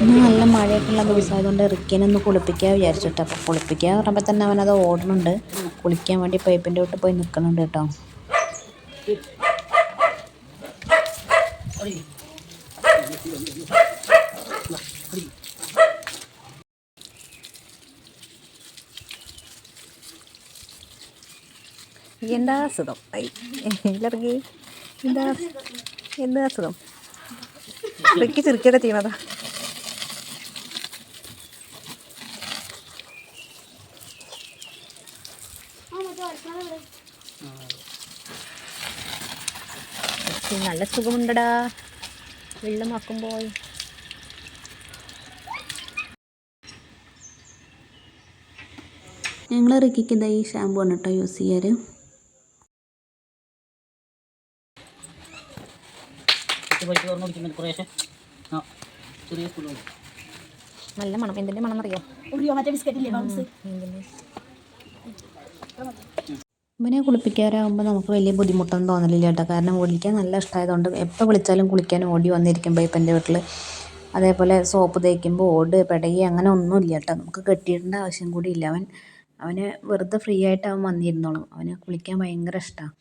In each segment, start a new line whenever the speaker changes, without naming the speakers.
ഇന്ന് നല്ല മഴയൊക്കെയുള്ള ദിവസമായതുകൊണ്ട് റിക്കിനെ ഒന്ന് കുളിപ്പിക്കാൻ വിചാരിച്ചിട്ട്. അപ്പോൾ കുളിപ്പിക്കാൻ പറയുമ്പോൾ തന്നെ അവനത് ഓടുന്നുണ്ട്. കുളിക്കാൻ വേണ്ടി പൈപ്പിൻ്റെ തൊട്ട് പോയി നിൽക്കുന്നുണ്ട് കേട്ടോ. എന്താ അസുഖം ഇറങ്ങി, എന്താ അസുഖം? റിക്കി ചിരിക്കൊക്കെ ചെയ്യണതാ. നല്ല സുഖമുണ്ടടാ വെള്ളമാക്കുമ്പോൾ. ഞങ്ങൾ റിക്കിക്ക് ഇതാ ഈ ഷാമ്പു ആണ് കേട്ടോ യൂസ് ചെയ്യാറ്. നല്ല മണം. എന്തിൻ്റെ മണം അറിയോ? ഇവനെ കുളിപ്പിക്കാറാകുമ്പോൾ നമുക്ക് വലിയ ബുദ്ധിമുട്ടൊന്നും തോന്നലില്ല കേട്ടോ. കാരണം കുളിക്കാൻ നല്ല ഇഷ്ടമായതുകൊണ്ട് എപ്പോൾ വിളിച്ചാലും കുളിക്കാൻ ഓടി വന്നിരിക്കും പൈപ്പൻ്റെ വീട്ടിൽ. അതേപോലെ സോപ്പ് തേക്കുമ്പോൾ ഓട് പെടകി അങ്ങനെ ഒന്നുമില്ല കേട്ടോ. നമുക്ക് കെട്ടിയിടേണ്ട ആവശ്യം കൂടി ഇല്ല. അവന് വെറുതെ ഫ്രീ ആയിട്ട് അവൻ വന്നിരുന്നോളും. അവന് കുളിക്കാൻ ഭയങ്കര ഇഷ്ടമാണ്.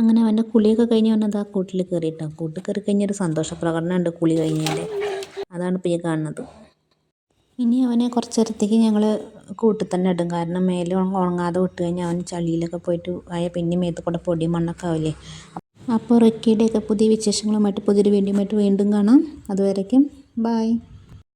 അങ്ങനെ അവൻ്റെ കുളിയൊക്കെ കഴിഞ്ഞ് വന്നത് ആ കൂട്ടിൽ കയറിയിട്ടാണ്. കൂട്ടിൽ കയറി കഴിഞ്ഞൊരു സന്തോഷ പ്രകടനമുണ്ട് കുളി കഴിഞ്ഞതിൻ്റെ. അതാണ് ഇപ്പോൾ ഈ കാണുന്നത്. ഇനി അവനെ കുറച്ച് നേരത്തേക്ക് ഞങ്ങൾ കൂട്ടിൽ തന്നെ ഇടും. കാരണം മേലെ ഉണങ്ങാതെ വിട്ട് കഴിഞ്ഞാൽ അവൻ ചളിയിലൊക്കെ പോയിട്ട് ആയ പിന്നെ മേത്ത് കൂടെ പൊടി മണ്ണൊക്കെ ആവില്ലേ. അപ്പോൾ റിക്കിയുടെയൊക്കെ പുതിയ വിശേഷങ്ങളുമായിട്ട് പുതിയൊരു വീഡിയോയുമായിട്ട് വീണ്ടും കാണാം. അതുവരേക്കും ബായ്.